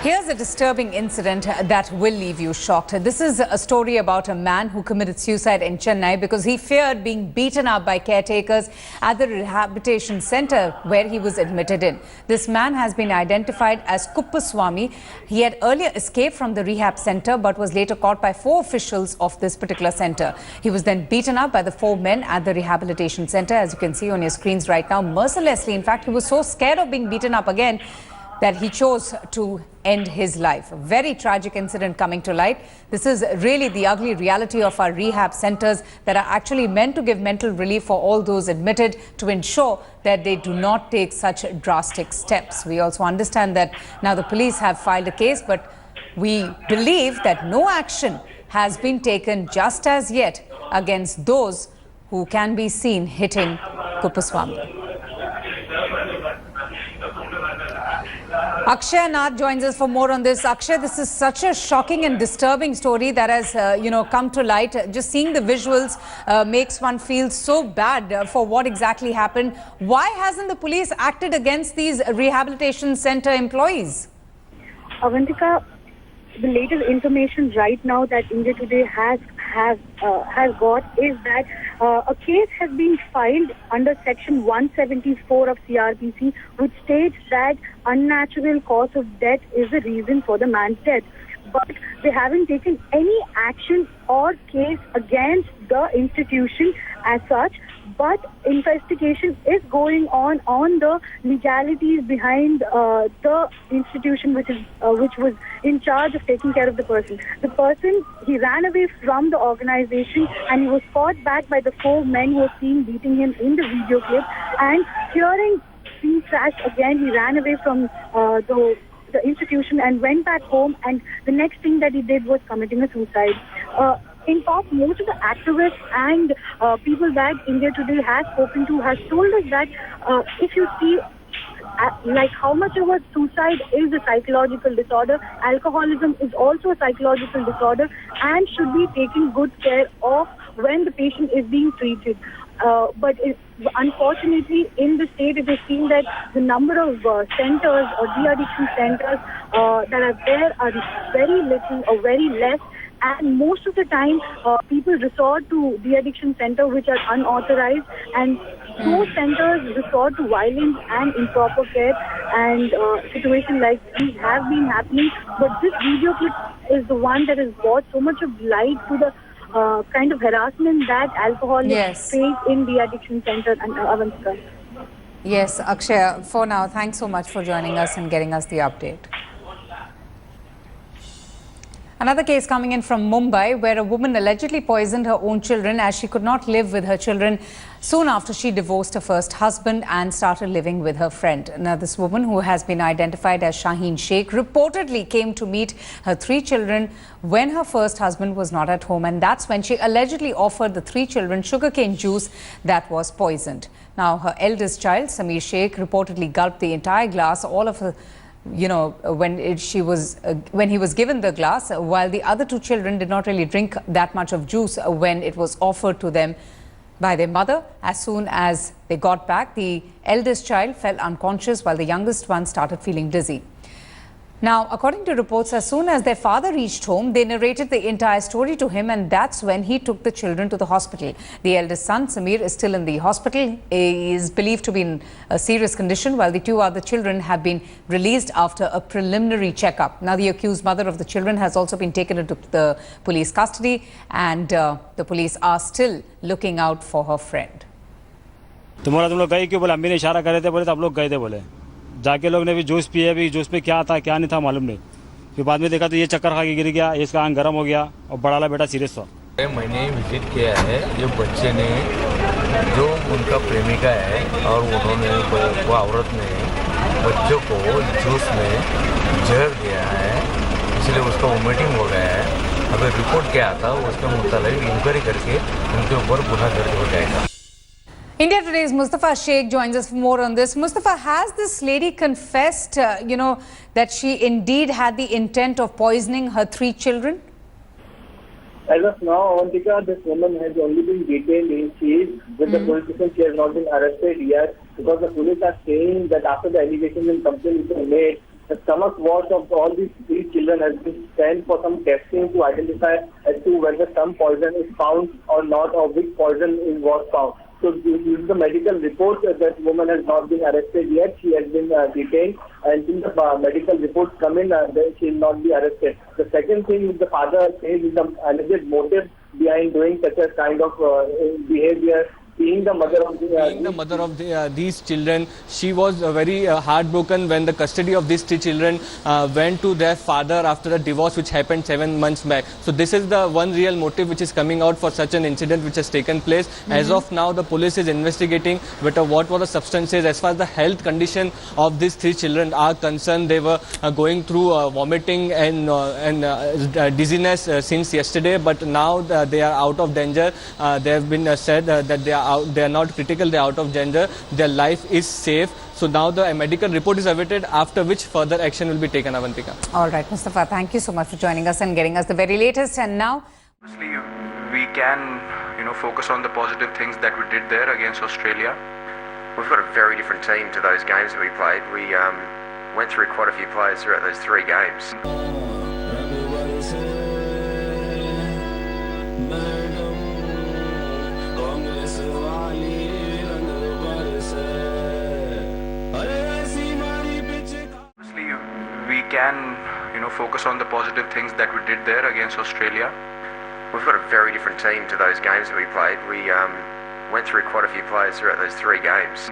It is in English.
Here's a disturbing incident that will leave you shocked. This is a story about a man who committed suicide in Chennai because he feared being beaten up by caretakers at the rehabilitation center where he was admitted in. This man has been identified as Kuppaswamy. He had earlier escaped from the rehab center but was later caught by 4 officials of this particular center. He was then beaten up by the 4 men at the rehabilitation center, as you can see on your screens right now, mercilessly. In fact, he was so scared of being beaten up again that he chose to end his life. A very tragic incident coming to light. This is really the ugly reality of our rehab centers that are actually meant to give mental relief for all those admitted, to ensure that they do not take such drastic steps. We also understand that now the police have filed a case, but we believe that no action has been taken just as yet against those who can be seen hitting Kuppaswamy. Akshay Nath joins us for more on this. Akshay, this is such a shocking and disturbing story that has, come to light. Just seeing the visuals makes one feel so bad for what exactly happened. Why hasn't the police acted against these rehabilitation center employees? Avantika, the latest information right now that India Today has got is that a case has been filed under section 174 of CRPC, which states that unnatural cause of death is the reason for the man's death. But they haven't taken any action or case against the institution as such. But investigation is going on the legalities behind the institution which was in charge of taking care of the person. The person, he ran away from the organization and he was caught back by the 4 men who were seen beating him in the video clip. And hearing being thrashed again, he ran away from the institution and went back home, and the next thing that he did was committing a suicide. In fact, most of the activists and people that India Today has spoken to has told us that if you see like how much of a suicide is a psychological disorder, alcoholism is also a psychological disorder and should be taken good care of when the patient is being treated. But unfortunately, in the state, it is seen that the number of centers or de-addiction centers that are there are very little or very less. And most of the time, people resort to de-addiction centers which are unauthorized, and those centers resort to violence and improper care, and situations like these have been happening. But this video clip is the one that has brought so much of light to the kind of harassment that alcoholics face in de-addiction centers and Avantika. Yes, Akshay, for now, thanks so much for joining us and getting us the update. Another case coming in from Mumbai, where a woman allegedly poisoned her own children as she could not live with her children soon after she divorced her first husband and started living with her friend. Now, this woman, who has been identified as Shaheen Sheikh, reportedly came to meet her 3 children when her first husband was not at home, and that's when she allegedly offered the 3 children sugarcane juice that was poisoned. Now, her eldest child, Sameer Sheikh, reportedly gulped the entire glass, all of her when he was given the glass, while the other 2 children did not really drink that much of juice when it was offered to them by their mother. As soon as they got back, the eldest child fell unconscious while the youngest one started feeling dizzy. Now, according to reports, as soon as their father reached home, they narrated the entire story to him, and that's when he took the children to the hospital. The eldest son, Sameer, is still in the hospital. He is believed to be in a serious condition, while the 2 other children have been released after a preliminary checkup. Now, the accused mother of the children has also been taken into the police custody, and the police are still looking out for her friend. तुम लोग गए क्यों? बोले अम्मी ने इशारा करे थे, बोले तो आप लोग गए थे। बोले जाके लोग ने भी जूस पिए, भी जूस में क्या था क्या नहीं था मालूम नहीं। फिर बाद में देखा तो ये चक्कर खा के गिर गया, इसका आंख गर्म हो गया और बड़ा वाला बेटा सीरियस था। मैंने विजिट किया है, जो बच्चे ने, जो उनका प्रेमिका है और उन्होंने वो औरत ने बच्चों को जूस में जहर दिया है, इसलिए उसका वोमिटिंग हो गया है। अगर रिपोर्ट क्या आता उसके मुताबिक इंक्वायरी करके उनके ऊपर गुनाह दर्ज हो जाएगा। India Today's Mustafa Sheikh joins us for more on this. Mustafa, has this lady confessed, that she indeed had the intent of poisoning her 3 children? As of now, Avantika, this woman has only been detained in case with the police station. She has not been arrested yet, because the police are saying that after the allegations and complaints were made, the stomach wash of all these three children has been sent for some testing to identify as to whether some poison is found or not, or which poison was found. So due to the medical report, that woman has not been arrested yet. She has been detained, and since the medical reports come in, then she will not be arrested. The second thing is the father says is the alleged motive behind doing such a kind of behavior. Being the mother of these children, she was very heartbroken when the custody of these three children went to their father after a divorce which happened 7 months back. So this is the one real motive which is coming out for such an incident which has taken place. As of now, the police is investigating what were the substances. As far as the health condition of these three children are concerned, they were going through vomiting and dizziness since yesterday, but now they are out of danger. They have been said that they are not critical, they are out of danger, their life is safe. So now the medical report is awaited, after which further action will be taken, Avantika. All right, Mustafa, thank you so much for joining us and getting us the very latest. And now, obviously, we can, focus on the positive things that we did there against Australia. We've got a very different team to those games that we played. We went through quite a few players throughout those 3 games. We can, focus on the positive things that we did there against Australia. We've got a very different team to those games that we played. We went through quite a few players throughout those 3 games.